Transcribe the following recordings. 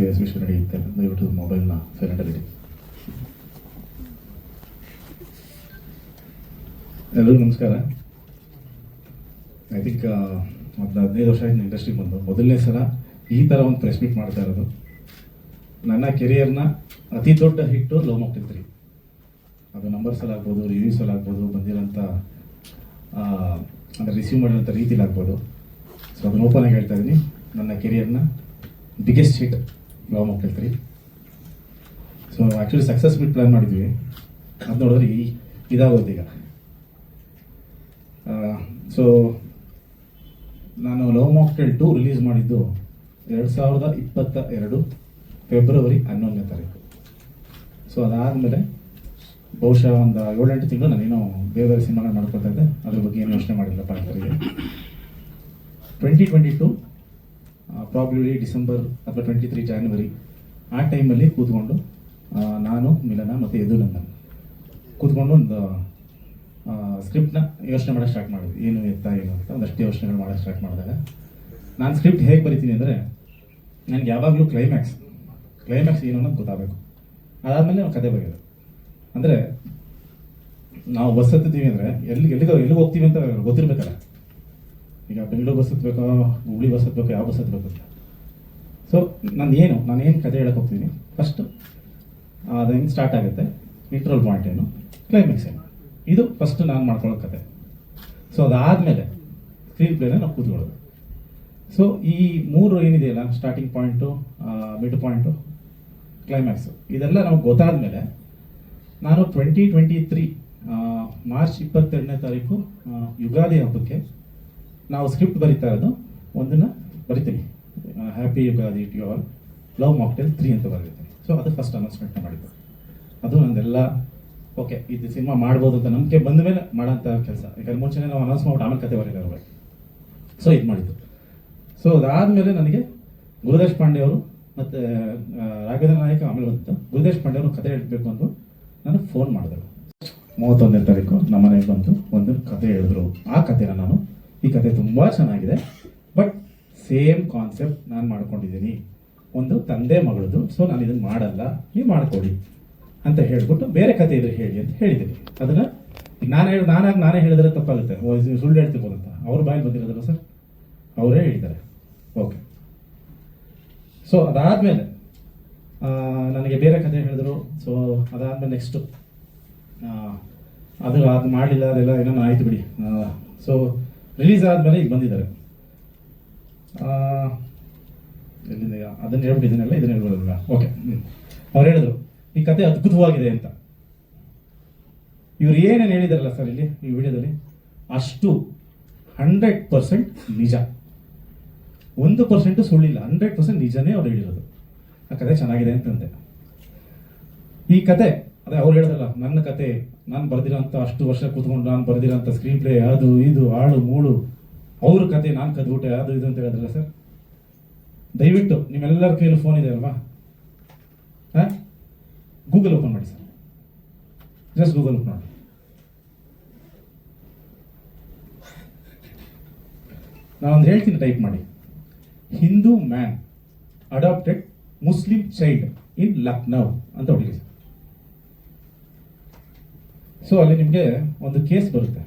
Exhibition ನಡೆಯುತ್ತೆ, ದಯವಿಟ್ಟು ಮೊಬೈಲ್ನ ಸೈಲೆಂಟಲ್ಲಿಡಿ. ಎಲ್ಲರಿಗೂ ನಮಸ್ಕಾರ. ಐ ಥಿಂಕ್ ಒಂದು 15 ವರ್ಷ ಆಯ್ತು ಇಂಡಸ್ಟ್ರಿಗೆ ಬಂದು ಮೊದಲನೇ ಸಲ ಈ ಥರ ಒಂದು ಪ್ರೆಸ್ ಮೀಟ್ ಮಾಡ್ತಾ ಇರೋದು. ನನ್ನ ಕೆರಿಯರ್ನ ಅತಿ ದೊಡ್ಡ ಹಿಟ್ಟು ಲವ್ ಮಾಕ್ಟೇಲ್ 3. ಅದು ನಂಬರ್ಸಲ್ಲಿ ಆಗ್ಬೋದು, ರಿವ್ಯೂಸಲ್ಲಿ ಆಗ್ಬೋದು, ಬಂದಿರೋಂಥ ಅಂದರೆ ರಿಸೀವ್ ಮಾಡಿರೋಂಥ ರೀತಿಲಿ ಆಗ್ಬೋದು. ಸೊ ಅದನ್ನು ಓಪನ್ ಆಗಿ ಹೇಳ್ತಾ ಇದ್ದೀನಿ, ನನ್ನ ಕೆರಿಯರ್ನ biggest hit love mocktail 3. So actually success meet plan ಮಾಡಿದ್ವಿ, ಅದು ನೋಡಿದ್ರೆ ಇದಾಗೋದು ಈಗ. ಸೊ ನಾನು ಲವ್ ಮಾಕ್ಟೇಲ್ 2 ರಿಲೀಸ್ ಮಾಡಿದ್ದು 2022 ಫೆಬ್ರವರಿ 11ನೇ ತಾರೀಕು. ಸೊ ಅದಾದಮೇಲೆ ಬಹುಶಃ ಒಂದು 7-8 ತಿಂಗಳು ನಾನೇನೋ ಬೇರೆ ಬೇರೆ ಸಿನಿಮಾನ ಮಾಡ್ಕೊಳ್ತಾ ಇದ್ದೆ, ಅದ್ರ ಬಗ್ಗೆ ಏನು ಯೋಚನೆ ಮಾಡಿಲ್ಲಪ್ಪ ಅಂತವರಿಗೆ. 2022 ಪ್ರಾಬ್ಲಿ ಡಿಸೆಂಬರ್ ಅಥವಾ 23 ಜಾನ್ವರಿ ಆ ಟೈಮಲ್ಲಿ ಕೂತ್ಕೊಂಡು ನಾನು, ಮಿಲನ ಮತ್ತು ಯದುನಂದನ್ ಕೂತ್ಕೊಂಡು ಒಂದು ಸ್ಕ್ರಿಪ್ಟ್ನ ಯೋಚನೆ ಮಾಡೋಕ್ಕೆ ಸ್ಟಾರ್ಟ್ ಮಾಡಿದ್ವಿ. ಏನು ಎತ್ತ ಏನು ಅಂತ ಒಂದಷ್ಟು ಯೋಚನೆಗಳು ಮಾಡೋಕ್ಕೆ ಸ್ಟಾರ್ಟ್ ಮಾಡಿದಾಗ ನಾನು ಸ್ಕ್ರಿಪ್ಟ್ ಹೇಗೆ ಬರಿತೀನಿ ಅಂದರೆ, ನನಗೆ ಯಾವಾಗಲೂ ಕ್ಲೈಮ್ಯಾಕ್ಸ್ ಏನು ಅನ್ನೋದು ಗೊತ್ತಾಗಬೇಕು. ಅದಾದಮೇಲೆ ನಾವು ಕತೆ ಬರೆಯೋದು. ಅಂದರೆ ನಾವು ಬಸ್ ಹತ್ತಿದ್ದೀವಿ ಅಂದರೆ ಎಲ್ಲಿಗೆ ಹೋಗ್ತೀವಿ ಅಂತ ಗೊತ್ತಿರಬೇಕಲ್ಲ. ಈಗ ಬೆಂಗಳೂರು ಬಸ್ ಹತ್ತಬೇಕೋ, ಹುಬ್ಳಿ ಬಸ್ ಹತ್ತಬೇಕು, ಯಾವ ಬಸ್ ಹತ್ತಬೇಕು ಅಂತ. ಸೊ ನಾನೇನು ಕತೆ ಹೇಳಕ್ಕೆ ಹೋಗ್ತೀನಿ, ಫಸ್ಟು ಅದು ಹೆಂಗೆ ಸ್ಟಾರ್ಟ್ ಆಗುತ್ತೆ, ಇಂಟ್ರೋಲ್ ಪಾಯಿಂಟ್ ಏನು, ಕ್ಲೈಮ್ಯಾಕ್ಸ್ ಏನು, ಇದು ಫಸ್ಟ್ ನಾನು ಮಾಡ್ಕೊಳ್ಳೋ ಕತೆ. ಸೊ ಅದಾದಮೇಲೆ ಸ್ಕ್ರೀನ್ ಪ್ಲೇನ ನಾವು ಕೂತ್ಕೊಳ್ಳೋದು. ಸೊ ಈ 3 ಏನಿದೆಯಲ್ಲ, starting point, mid point, climax, ಇದೆಲ್ಲ ನಮಗೆ ಗೊತ್ತಾದಮೇಲೆ ನಾನು 2023 ಮಾರ್ಚ್ 22ನೇ ತಾರೀಕು ಯುಗಾದಿ ಹಬ್ಬಕ್ಕೆ ನಾವು ಸ್ಕ್ರಿಪ್ಟ್ ಬರಿತಾ ಇರೋದು ಒಂದನ್ನು ಬರಿತೀನಿ, happy Ugadi to you all, love mocktail 3 ಅಂತ ಬರೀತೀನಿ. ಸೊ ಅದು ಫಸ್ಟ್ ಅನೌನ್ಸ್ಮೆಂಟ್ನ ಮಾಡಿದ್ದು. ಅದು ನಂದೆಲ್ಲ ಓಕೆ, ಇದು ಸಿನಿಮಾ ಮಾಡ್ಬೋದು ಅಂತ ನಂಬಿಕೆ ಬಂದ ಮೇಲೆ ಮಾಡೋಂಥ ಕೆಲಸ. ಯಾಕಂದ್ರೆ ಮುಂಚೆನೇ ನಾವು ಅನೌನ್ಸ್ ಮಾಡ್ಬಿಟ್ಟು ಆಮೇಲೆ ಕತೆ ಬರೀತಾರೆ. ಸೊ ಇದು ಮಾಡಿದ್ದು. ಸೊ ಅದಾದಮೇಲೆ ನನಗೆ ಗುರುದೇಶ್ ಪಾಂಡೆ ಅವರು ಮತ್ತು ರಾಘವೇಂದ್ರ ನಾಯಕ ಆಮೇಲೆ ಬಂದಿತ್ತು. ಗುರುದೇಶ್ ಪಾಂಡೆ ಅವರು ಕತೆ ಹೇಳಬೇಕು ಅಂತ ನಾನು ಫೋನ್ ಮಾಡಿದ್ರು. 31ನೇ ತಾರೀಕು ನಮ್ಮ ಮನೆಗೆ ಬಂದು ಒಂದು ಕತೆ ಹೇಳಿದ್ರು. ಆ ಕತೆನ ನಾನು, ಈ ಕತೆ ತುಂಬ ಚೆನ್ನಾಗಿದೆ, ಬಟ್ ಸೇಮ್ ಕಾನ್ಸೆಪ್ಟ್ ನಾನು ಮಾಡ್ಕೊಂಡಿದ್ದೀನಿ, ಒಂದು ತಂದೆ ಮಗಳದು. ಸೊ ನಾನು ಇದನ್ನು ಮಾಡಲ್ಲ, ನೀವು ಮಾಡಿಕೊಡಿ ಅಂತ ಹೇಳ್ಬಿಟ್ಟು ಬೇರೆ ಕತೆ ಇದ್ರೆ ಹೇಳಿ ಅಂತ ಹೇಳಿದ್ದೀನಿ. ಅದನ್ನು ನಾನೇ ಹೇಳಿದ್ರೆ ತಪ್ಪಾಗುತ್ತೆ, ಸುಳ್ಳು ಹೇಳ್ತಿರ್ಬೋದು ಅಂತ. ಅವ್ರ ಬಾಯಲ್ಲಿ ಬಂದಿರೋದಲ್ಲ ಸರ್, ಅವರೇ ಹೇಳಿದ್ದಾರೆ. ಓಕೆ. ಸೊ ಅದಾದಮೇಲೆ ನನಗೆ ಬೇರೆ ಕತೆ ಹೇಳಿದ್ರು. ಸೊ ಅದಾದಮೇಲೆ ನೆಕ್ಸ್ಟು ಅದು ಮಾಡಲಿಲ್ಲ, ಅದೆಲ್ಲ ಏನೋ ಆಯಿತು ಬಿಡಿ. ಸೊ ರಿಲೀಸ್ ಆದಮೇಲೆ ಈಗ ಬಂದಿದ್ದಾರೆ. ಎಲ್ಲಿಂದ ಅದನ್ನು ಹೇಳ್ಬಿಟ್ಟಿದ್ದೀನಲ್ಲ, ಇದನ್ನು ಹೇಳ್ಬೋದಲ್ಲ. ಓಕೆ. ಅವ್ರು ಹೇಳಿದ್ರು ಈ ಕತೆ ಅದ್ಭುತವಾಗಿದೆ ಅಂತ. ಇವ್ರು ಏನೇನು ಹೇಳಿದಾರಲ್ಲ ಸರ್ ಇಲ್ಲಿ ಈ ವಿಡಿಯೋದಲ್ಲಿ, ಅಷ್ಟು 100% ನಿಜ, 1% ಸುಳ್ಳಿಲ್ಲ, 100% ನಿಜನೇ ಅವ್ರು ಹೇಳಿರೋದು. ಆ ಕತೆ ಚೆನ್ನಾಗಿದೆ ಅಂತಂದೆ. ಈ ಕತೆ ಅದೇ ಅವ್ರು ಹೇಳಿದ್ರಲ್ಲ, ನನ್ನ ಕತೆ, ನಾನು ಬರೆದಿರೋಂಥ ಅಷ್ಟು ವರ್ಷ ಕೂತ್ಕೊಂಡು ನಾನು ಬರೆದಿರೋಂಥ ಸ್ಕ್ರೀನ್ ಪ್ಲೇ, ಅದು ಇದು ಆಳು ಮೂಳು, ಅವ್ರ ಕತೆ ನಾನು ಕದ್ಬಿಟ್ಟೆ, ಅದು ಇದು ಅಂತ ಹೇಳಿದ್ರಲ್ಲ ಸರ್. ದಯವಿಟ್ಟು ನಿಮ್ಮೆಲ್ಲರ ಕೈಯಲ್ಲಿ ಫೋನ್ ಇದೆ ಅಲ್ವಾ, ಗೂಗಲ್ ಓಪನ್ ಮಾಡಿ ಸರ್, ಜಸ್ಟ್ ಗೂಗಲ್ ಓಪನ್ ಮಾಡಿ. ನಾನೊಂದು ಹೇಳ್ತೀನಿ, ಟೈಪ್ ಮಾಡಿ, Hindu man adopted Muslim child in Lucknow ಅಂತ ಹೊಡಿರಿ ಸರ್. ಸೊ ಅಲ್ಲಿ ನಿಮಗೆ ಒಂದು ಕೇಸ್ ಬರುತ್ತೆ.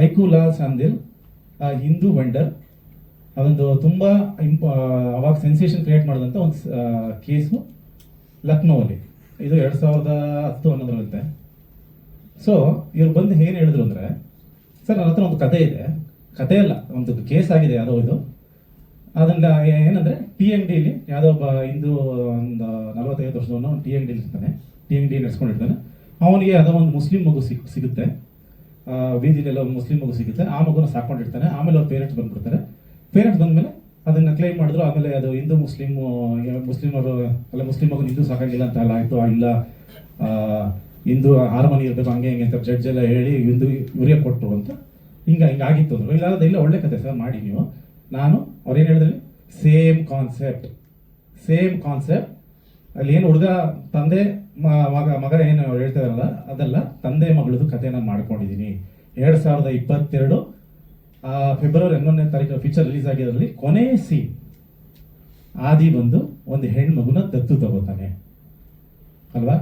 ಐಕುಲಾಲ್ ಸಾಂದಿಲ್, ಹಿಂದೂ ವೆಂಡರ್, ಅದೊಂದು ತುಂಬ ಅವಾಗ ಸೆನ್ಸೇಷನ್ ಕ್ರಿಯೇಟ್ ಮಾಡಿದಂಥ ಒಂದು ಕೇಸು ಲಕ್ನೋಲ್ಲಿ. ಇದು 2010 ಅನ್ನೋದ್ರಂತೆ. ಸೊ ಇವ್ರು ಬಂದು ಏನು ಹೇಳಿದ್ರು ಅಂದರೆ, ಸರ್ ನನ್ನ ಹತ್ರ ಒಂದು ಕತೆ ಇದೆ, ಕತೆ ಅಲ್ಲ, ಒಂದು ಕೇಸ್ ಆಗಿದೆ ಯಾವುದೋ ಇದು. ಅದನ್ನು ಏನಂದರೆ TNDಲಿ ಯಾವುದೋ ಒಬ್ಬ ಹಿಂದೂ ಒಂದು 45 ವರ್ಷದವನು ಒಂದು TND ಇರ್ತಾನೆ, TND ನಡೆಸ್ಕೊಂಡಿರ್ತಾನೆ. ಅವನಿಗೆ ಯಾವುದೋ ಒಂದು ಮುಸ್ಲಿಂ ಮಗು ಸಿಗುತ್ತೆ, ಬೀದಿಲೆಲ್ಲ ಒಂದು ಮುಸ್ಲಿಂ ಮಗು ಸಿಗುತ್ತೆ. ಆ ಮಗುನ ಸಾಕೊಂಡಿರ್ತಾನೆ. ಆಮೇಲೆ ಅವ್ರ ಪೇರೆಂಟ್ಸ್ ಬಂದ್ಬಿಡ್ತಾರೆ. ಪೇರೆಂಟ್ಸ್ ಬಂದಮೇಲೆ ಅದನ್ನು ಕ್ಲೈಮ್ ಮಾಡಿದ್ರು. ಆಮೇಲೆ ಅದು ಹಿಂದೂ ಮುಸ್ಲಿಮರು ಅಲ್ಲ, ಮುಸ್ಲಿಂ ಮಗು ಹಿಂದೂ ಸಾಕಾಗಿಲ್ಲ ಅಂತ ಅಲ್ಲ ಆಯಿತು, ಇಲ್ಲ ಹಿಂದೂ ಹಾರ್ಮೋನಿ ಇರಬೇಕು ಹಂಗೆ ಹಿಂಗೆ ಅಂತ ಜಡ್ಜ್ ಎಲ್ಲ ಹೇಳಿ ಇವರಿಗೆ ಕೊಟ್ಟರು ಅಂತ ಹಿಂಗಾಗಿತ್ತು ಅಂದರು. ಇಲ್ಲ ಒಳ್ಳೆ ಕತೆ ಸರ್, ಮಾಡಿ ನೀವು. ಅವ್ರೇನು ಹೇಳಿದ್ರಿ, ಸೇಮ್ ಕಾನ್ಸೆಪ್ಟ್ ಅಲ್ಲಿ ಏನು ಹುಡುಗ ತಂದೆ ಮಗ ಏನು ಹೇಳ್ತಾರಲ್ಲ, ಅದೆಲ್ಲ ತಂದೆ ಮಗಳದು ಕತೆನ ಮಾಡ್ಕೊಂಡಿದ್ದೀನಿ. 2022 ಫೆಬ್ರವರಿ 11ನೇ ತಾರೀಕು ಪಿಕ್ಚರ್ ರಿಲೀಸ್ ಆಗಿರೋದ್ರಲ್ಲಿ ಕೊನೆ ಸೀನ್ ಆದಿ ಬಂದು ಒಂದು ಹೆಣ್ಮಗುನ ದತ್ತು ತಗೋತಾನೆ ಅಲ್ವಾ,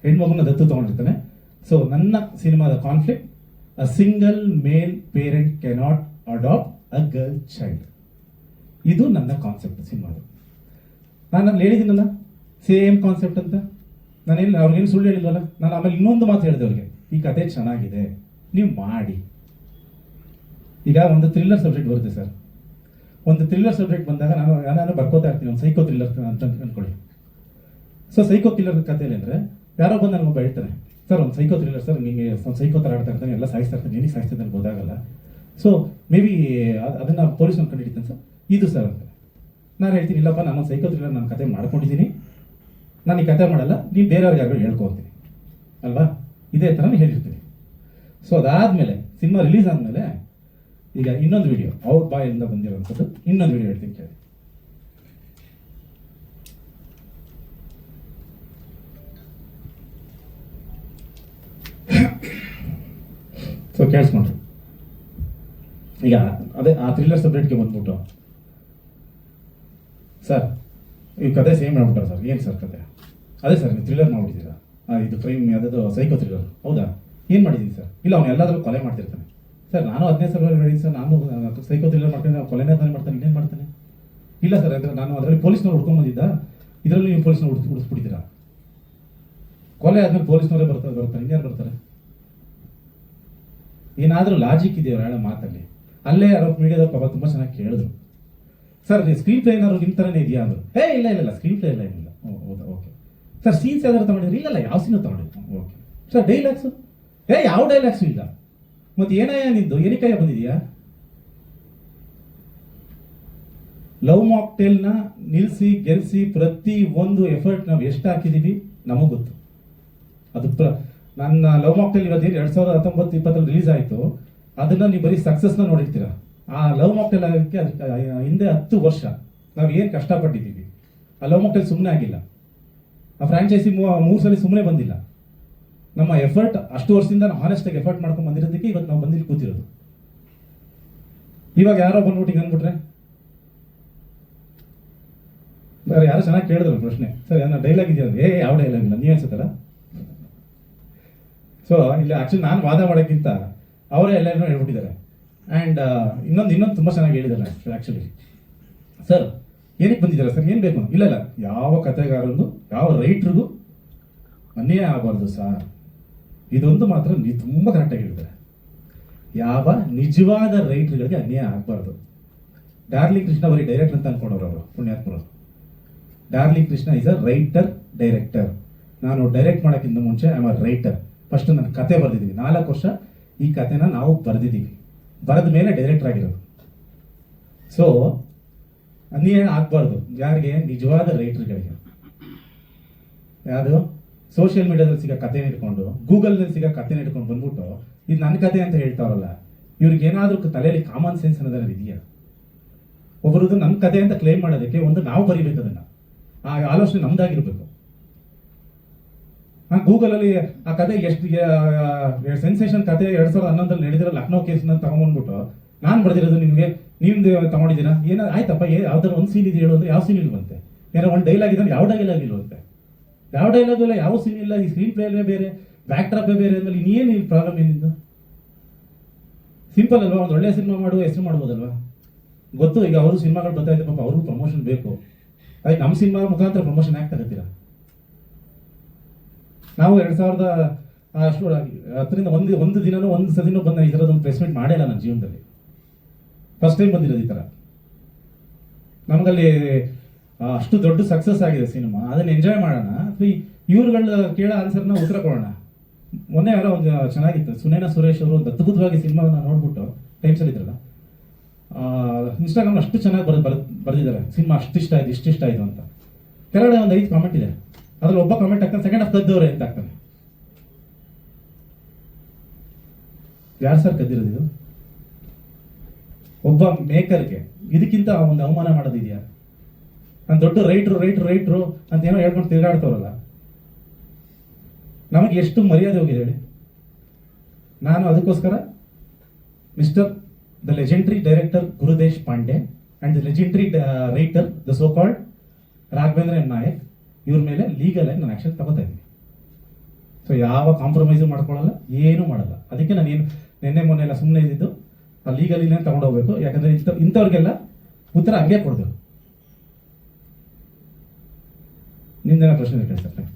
ಹೆಣ್ಮಗುನ ದತ್ತು ತಗೊಂಡಿರ್ತಾನೆ. ಸೊ ನನ್ನ ಸಿನಿಮಾದ conflict, a single male parent cannot adopt a girl child. ಇದು ನನ್ನ ಕಾನ್ಸೆಪ್ಟ್ ಸಿನಿಮಾದ. ನಾನು ಅಲ್ಲಿ ಹೇಳಿದ್ದೀನಲ್ಲ ಸೇಮ್ ಕಾನ್ಸೆಪ್ಟ್ ಅಂತ. ನಾನೇನು ಅವ್ರಿಗೇನು ಸುಳ್ಳು ಹೇಳಿಲ್ವಲ್ಲ. ನಾನು ಆಮೇಲೆ ಇನ್ನೊಂದು ಮಾತು ಹೇಳಿದೆ ಅವ್ರಿಗೆ, ಈ ಕತೆ ಚೆನ್ನಾಗಿದೆ ನೀವು ಮಾಡಿ. ಈಗ ಒಂದು ಥ್ರಿಲ್ಲರ್ ಸಬ್ಜೆಕ್ಟ್ ಬರುತ್ತೆ ಸರ್, ಒಂದು ಥ್ರಿಲ್ಲರ್ ಸಬ್ಜೆಕ್ಟ್ ಬಂದಾಗ ನಾನು ಬರ್ಕೋತಾ ಇರ್ತೀನಿ ಒಂದು ಸೈಕೋ ಥ್ರಿಲ್ಲರ್ ಅಂತ ಅಂದ್ಕೊಳ್ಳಿ. ಸೊ ಸೈಕೋ ಥ್ರಿಲ್ಲರ್ ಕಥೆಯಲ್ಲಿ ಅಂದರೆ ಯಾರೋ ಬಂದು ನನಗೊಬ್ಬ ಹೇಳ್ತಾನೆ, ಸರ್ ಒಂದು ಸೈಕೋ ಥ್ರಿಲ್ಲರ್ ಸರ್, ನಿಮಗೆ ಒಂದು ಸೈಕೋ ಥರ ಆಡ್ತಾ ಇರ್ತಾನೆ, ಎಲ್ಲ ಸಾಯಿಸ್ತಾ ಇರ್ತಾನೆ, ಏನಿಗೆ ಸಾಯಿಸ್ತಿದ್ದೆ ಅಂತ ಗೊತ್ತಾಗಲ್ಲ. ಸೊ ಮೇ ಬಿ ಅದನ್ನು ಪೊಲೀಸ್ ಕಂಡು ಹಿಡಿತಾನೆ ಸರ್, ಇದು ಸರ್ ಅಂತ. ನಾನು ಹೇಳ್ತೀನಿ, ಇಲ್ಲಪ್ಪ ನಾನು ಸೈಕೋ ಥ್ರಿಲ್ಲರ್ ನಾನು ಕತೆ ಮಾಡ್ಕೊಂಡಿದ್ದೀನಿ, ನಾನು ಈ ಕತೆ ಮಾಡಲ್ಲ, ನೀವು ಬೇರೆಯವ್ರಿಗೆ ಯಾರು ಹೇಳ್ಕೊತೀನಿ ಅಲ್ವಾ, ಇದೇ ಥರ ಹೇಳಿರ್ತೀನಿ. ಸೊ ಅದಾದಮೇಲೆ ಸಿನಿಮಾ ರಿಲೀಸ್ ಆದಮೇಲೆ ಈಗ ಇನ್ನೊಂದು ವಿಡಿಯೋ ಅವ್ರ ಬಾಯಿಂದ ಬಂದಿರೋಂಥದ್ದು ಇನ್ನೊಂದು ವಿಡಿಯೋ ಹೇಳ್ತೀನಿ ಕೇಳಿ. ಸೊ ಕೇಳಿಸ್ಕೊಂಡ್ರಿ. ಈಗ ಅದೇ ಆ ಥ್ರಿಲ್ಲರ್ ಸಬ್ಜೆಕ್ಟ್ಗೆ ಬಂದ್ಬಿಟ್ಟು, ಸರ್ ಈ ಕತೆ ಸೇಮ್ ಮಾಡ್ಬಿಟ್ಟಾರೆ ಸರ್. ಏನು ಸರ್ ಕತೆ? ಅದೇ ಸರ್ ನೀವು ಥ್ರಿಲ್ಲರ್ ಮಾಡ್ಬಿಟ್ಟಿದ್ದೀರಾ, ಇದು ಕ್ರೈಮ್ ಯಾವುದಾದ್ರು ಸೈಕೋ ಥ್ರಿಲ್ಲರ್, ಹೌದಾ? ಏನು ಮಾಡಿದ್ದೀನಿ ಸರ್? ಇಲ್ಲ ಅವ್ನು ಎಲ್ಲಾದರೂ ಕೊಲೆ ಮಾಡ್ತಿರ್ತಾನೆ ಸರ್. ನಾನು 15 ಸಲ ಹೇಳಿದ್ದೀನಿ ಸರ್, ನಾನು ಸೈಕೋ ಥ್ರಿಲ್ಲರ್ ಮಾಡ್ತೀನಿ, ನಾವು ಕೊಲೆನೇ ತಾನೇ ಮಾಡ್ತಾನೆ, ಇನ್ನೇನು ಮಾಡ್ತಾನೆ? ಇಲ್ಲ ಸರ್, ಅಂದರೆ ನಾನು ಅದರಲ್ಲಿ ಪೊಲೀಸ್ನವ್ರು ಹುಡ್ಕೊಂಬಂದಿದ್ದ, ಇದರಲ್ಲಿ ನೀವು ಪೊಲೀಸ್ನವ್ರು ಹುಡಿಸ್ಬಿಟ್ಟಿದ್ದೀರಾ. ಕೊಲೆ ಆದ್ಮೇಲೆ ಪೊಲೀಸ್ನವರೇ ಬರ್ತಾರೆ, ಇನ್ಯಾರು ಬರ್ತಾರೆ? ಏನಾದರೂ ಲಾಜಿಕ್ ಇದೆಯೋ ಹೇಳೋ ಮಾತಲ್ಲಿ? ಅಲ್ಲೇ ಯಾರೋ ಮೀಡಿಯಾದವ್ರು ಪಾಪ ತುಂಬ ಚೆನ್ನಾಗಿ ಕೇಳಿದ್ರು, ಸರ್ ಸ್ಕ್ರೀನ್ ಪ್ಲೇ ಏನಾದ್ರು ನಿಮ್ಮ ಥರನೇ ಇದೆಯಾ ಅಂದರು. ಇಲ್ಲ ಸ್ಕ್ರೀನ್ ಪ್ಲೇ ಎಲ್ಲ ಏನಿಲ್ಲ. ಹೌದಾ, ಓಕೆ ಸರ್. ಸೀನ್ಸ್ ಯಾವ್ದಾರು ತಗೊಂಡಿದ್ರು? ಇಲ್ಲ ಯಾವ ಸೀನು ತಗೊಂಡಿದ್ರು? Okay sir. ಡೈಲಾಗ್ಸು? ಯಾವ ಡೈಲಾಗ್ಸು ಇಲ್ಲ. ಮತ್ತೆ ಏನಯ್ಯ ನಿಂದು, ಏನಕ್ಕಯ್ಯ ಬಂದಿದೆಯಾ? ಲವ್ ಮಾಕ್ಟೇಲ್ನ ನಿಲ್ಲಿಸಿ ಗೆಲ್ಲಿಸಿ ಪ್ರತಿ ಒಂದು ಎಫರ್ಟ್ ನಾವು ಎಷ್ಟು ಹಾಕಿದ್ದೀವಿ ನಮಗೆ ಗೊತ್ತು. ಅದು ನನ್ನ ಲವ್ ಮಾಕ್ಟೇಲ್ ಇವತ್ತೇನು 2019-20 ರಿಲೀಸ್ ಆಯಿತು, ಅದನ್ನ ನೀವು ಬರೀ ಸಕ್ಸಸ್ನ ನೋಡಿರ್ತೀರ. ಆ ಲವ್ ಮಾಕ್ಟೇಲ್ ಆಗೋಕ್ಕೆ ಅದಕ್ಕೆ ಹಿಂದೆ 10 ವರ್ಷ ನಾವು ಏನು ಕಷ್ಟಪಟ್ಟಿದ್ದೀವಿ. ಆ ಲವ್ ಮಾಕ್ಟೇಲ್ ಸುಮ್ಮನೆ ಆಗಿಲ್ಲ, ಆ ಫ್ರಾಂಚೈಸಿ 3 ಸಲ ಸುಮ್ಮನೆ ಬಂದಿಲ್ಲ. ನಮ್ಮ ಎಫರ್ಟ್ ಅಷ್ಟು ವರ್ಷದಿಂದ ನಾವು ಹಾನೆಸ್ಟಾಗಿ ಎಫರ್ಟ್ ಮಾಡ್ಕೊಂಡು ಬಂದಿರೋದಕ್ಕೆ ಇವತ್ತು ನಾವು ಬಂದಿಲ್ಲಿ ಕೂತಿರೋದು. ಇವಾಗ ಯಾರೋ ಬಂದ್ಬಿಟ್ಟು ಹಿಂಗೆ ಅಂದ್ಬಿಟ್ರೆ, ಯಾರೋ ಚೆನ್ನಾಗಿ ಕೇಳಿದ್ರು ಪ್ರಶ್ನೆ, ಸರ್ ಏನೋ ಡೈಲಾಗ್ ಇದೆಯಲ್ಲ? ಯಾವ ಡೈಲಾಗ್ ಇಲ್ಲ, ನೀವು ಅನ್ಸುತ್ತಲ್ಲ. ಸೊ ಇಲ್ಲಿ ಆಕ್ಚುಲಿ ನಾನು ವಾದ ಮಾಡೋಕ್ಕಿಂತ ಅವರೇ ಎಲ್ಲರೂ ಹೇಳ್ಬಿಟ್ಟಿದ್ದಾರೆ. ಆ್ಯಂಡ್ ಇನ್ನೊಂದು ತುಂಬ ಚೆನ್ನಾಗಿ ಹೇಳಿದ್ದಾರೆ ಆ್ಯಕ್ಚುಲಿ. ಸರ್ ಏನಕ್ಕೆ ಬಂದಿದ್ದಾರೆ ಸರ್, ಏನು ಬೇಕು? ಇಲ್ಲ ಯಾವ ಕಥೆಗಾರರಿಗೂ ಯಾವ ರೈಟ್ರಿಗೂ ಅನ್ಯಾಯ ಆಗಬಾರ್ದು ಸರ್. ಇದೊಂದು ಮಾತ್ರ ನೀವು ತುಂಬ ಕರೆಕ್ಟಾಗಿ ಹೇಳಿದ್ದಾರೆ, ಯಾವ ನಿಜವಾದ ರೈಟ್ರುಗಳಿಗೆ ಅನ್ಯಾಯ ಆಗಬಾರ್ದು. ಡಾರ್ಲಿಂಗ್ ಕೃಷ್ಣ ಬರೀ ಡೈರೆಕ್ಟರ್ ಅಂತ ಅನ್ಕೊಂಡವ್ರು ಅವರು, ಪುಣ್ಯಾತ್ಮರು. Darling Krishna is a writer director. ನಾನು ಡೈರೆಕ್ಟ್ ಮಾಡೋಕ್ಕಿಂತ ಮುಂಚೆ I am a writer. First ನನ್ನ ಕತೆ ಬರೆದಿದ್ದೀವಿ, 4 ವರ್ಷ ಈ ಕತೆನ ನಾವು ಬರೆದಿದ್ದೀವಿ, ಬರೆದ ಮೇಲೆ ಡೈರೆಕ್ಟರ್ ಆಗಿರೋದು. ಸೊ ಅನ್ಯಾಯ ಆಗಬಾರ್ದು ಯಾರಿಗೆ? ನಿಜವಾದ ರೈಟರ್ಗಳಿಗೆ. ಯಾವುದು ಸೋಷಿಯಲ್ ಮೀಡಿಯಾದಲ್ಲಿ ಸಿಗೋ ಕಥೆನ ಇಟ್ಕೊಂಡು, ಗೂಗಲ್ನಲ್ಲಿ ಸಿಗೋ ಕಥೆನ ಇಟ್ಕೊಂಡು ಬಂದ್ಬಿಟ್ಟು ಇದು ನನ್ನ ಕತೆ ಅಂತ ಹೇಳ್ತಾರಲ್ಲ, ಇವ್ರಿಗೆ ಏನಾದರೂ ತಲೆಯಲ್ಲಿ ಕಾಮನ್ ಸೆನ್ಸ್ ಅನ್ನೋದ್ರಲ್ಲಿ ಇದೆಯಾ? ಒಬ್ಬರದ್ದು ನಮ್ಮ ಕತೆ ಅಂತ ಕ್ಲೇಮ್ ಮಾಡೋದಕ್ಕೆ ಒಂದು ನಾವು ಬರೀಬೇಕು, ಅದನ್ನು ಆ ಆಲೋಚನೆ ನಮ್ದಾಗಿರ್ಬೇಕು. ಗೂಗಲಲ್ಲಿ ಆ ಕತೆ ಎಷ್ಟು ಸೆನ್ಸೇಷನ್ ಕತೆ 2011 ನಡೆದಿರೋ ಲಕ್ನೋ ಕೇಸ್ನ ತಗೊಂಡ್ಬಂದ್ಬಿಟ್ಟು ನಾನು ಬರೆದಿರೋದು ನಿಮಗೆ ನಿಮ್ದು ತಗೊಂಡಿದ್ದೀರಾ? ಏನೋ ಆಯ್ತಪ್ಪ, ಯಾವ್ದಾರು ಒಂದು ಸೀನ್ ಇದೆ ಹೇಳು ಅಂದ್ರೆ ಯಾವ ಸೀನ್ ಇಲ್ವಂತೆ. ಏನೋ ಒಂದು ಡೈಲಾಗ್ ಇದೆ, ಯಾವ ಡೈಲಾಗ್ ಇಲ್ವಂತೆ, ಯಾವ ಡೈಲಾಗ್ ಇಲ್ಲ, ಯಾವ ಸೀನ್ ಇಲ್ಲ. ಈ ಸ್ಕ್ರೀನ್ ಪ್ಲೇ ಬೇರೆ, ಬ್ಯಾಕ್ ಡ್ರಾಪೇ ಬೇರೆ ಅಂದ್ಮೇಲೆ ಇನ್ನೇನು ಈ ಪ್ರಾಬ್ಲಮ್ ಏನಿದ್ದು? ಸಿಂಪಲ್ ಅಲ್ವಾ? ಒಂದು ಒಳ್ಳೆ ಸಿನಿಮಾ ಮಾಡುವ ಹೆಸರು ಮಾಡ್ಬೋದಲ್ವಾ? ಗೊತ್ತು, ಈಗ ಅವರು ಸಿನಿಮಾಗಳು ಬರ್ತಾ ಇದೆ, ಪಾಪ ಅವ್ರಿಗೂ ಪ್ರಮೋಷನ್ ಬೇಕು. ಅದಕ್ಕೆ ನಮ್ಮ ಸಿನಿಮಾ ಮುಖಾಂತರ ಪ್ರಮೋಷನ್ ಯಾಕೆ ತಗೋತೀರಾ? ನಾವು 2010ರಿಂದ ಒಂದು ದಿನನೂ ಒಂದು ಸದಿನೂ ಬಂದ ಈ ಥರದೊಂದು ಪ್ರೆಸ್ ಮೀಟ್ ಮಾಡಿಲ್ಲ ನನ್ನ ಜೀವನದಲ್ಲಿ. ಫಸ್ಟ್ ಟೈಮ್ ಬಂದಿರೋದು ಈ ಥರ. ನಮಗಲ್ಲಿ ಅಷ್ಟು ದೊಡ್ಡ ಸಕ್ಸಸ್ ಆಗಿದೆ ಸಿನಿಮಾ, ಅದನ್ನ ಎಂಜಾಯ್ ಮಾಡೋಣ. ಇವ್ರುಗಳ ಕೇಳೋ ಆನ್ಸರ್ನ ಉತ್ತರ ಕೊಡೋಣ. ಮೊನ್ನೆ ಯಾರೋ ಒಂದು ಚೆನ್ನಾಗಿತ್ತು, ಸುನೇನಾ ಸುರೇಶ್ ಅವರು ಒಂದು ಅದ್ಭುತವಾಗಿ ಸಿನಿಮಾವನ್ನ ನೋಡ್ಬಿಟ್ಟು ಟೈಮ್ಸಲ್ಲಿ ಇದ್ರಲ್ಲ, ಇನ್ಸ್ಟಾಗ್ರಾಮ್ ಅಷ್ಟು ಚೆನ್ನಾಗಿ ಬರೆದಿದ್ದಾರೆ, ಸಿನಿಮಾ ಅಷ್ಟು ಇಷ್ಟ ಆಯ್ತು, ಇಷ್ಟ ಆಯ್ತು ಅಂತ. ಕೆಳಗಡೆ ಒಂದು 5 ಕಾಮೆಂಟ್ ಇದೆ, ಅದ್ರಲ್ಲಿ ಒಬ್ಬ ಕಮೆಂಟ್ ಆಗ್ತಾನೆ, ಸೆಕೆಂಡ್ ಹಾಫ್ ಕದ್ದವ್ರೆ ಅಂತ ಆಗ್ತಾನೆ. ಯಾರು ಸರ್ ಕದ್ದಿರೋದು? ಇದು ಒಬ್ಬ ಮೇಕರ್ಗೆ ಇದಕ್ಕಿಂತ ಒಂದು ಅವಮಾನ ಮಾಡೋದಿದೆಯಾ? ನಾನು ದೊಡ್ಡ ರೈಟ್ರು ಅಂತ ಏನೋ ಹೇಳ್ಕೊಂಡು ತಿರುಗಾಡ್ತವ್ರಲ್ಲ, ನಮಗೆ ಎಷ್ಟು ಮರ್ಯಾದೆ ಹೋಗಿದೆ ಹೇಳಿ. ನಾನು ಅದಕ್ಕೋಸ್ಕರ the legendary director Gurudesh Pande and the legendary writer the so called Raghavendra M Nayak ಇವ್ರ ಮೇಲೆ ಲೀಗಲ್ ಆಗಿ ನಾನು ಆ್ಯಕ್ಷನ್ ತಗೋತಾ ಇದ್ದೀನಿ. ಸೊ ಯಾವ ಕಾಂಪ್ರಮೈಸು ಮಾಡ್ಕೊಳ್ಳಲ್ಲ, ಏನೂ ಮಾಡಲ್ಲ. ಅದಕ್ಕೆ ನಾನು ಏನು ನಿನ್ನೆ ಮೊನ್ನೆ ಎಲ್ಲ ಸುಮ್ಮನೆ ಇದ್ದಿದ್ದು ಆ ಲೀಗಲಿನೇ ತಗೊಂಡೋಗ್ಬೇಕು. ಯಾಕಂದರೆ ಇಂಥವ್ರಿಗೆಲ್ಲ ಉತ್ತರ ಹಂಗೆ ಕೊಡ್ಬೇಕು. ನಿಮ್ದೇನೋ ಪ್ರಶ್ನೆ ಇದೆ ಸರ್?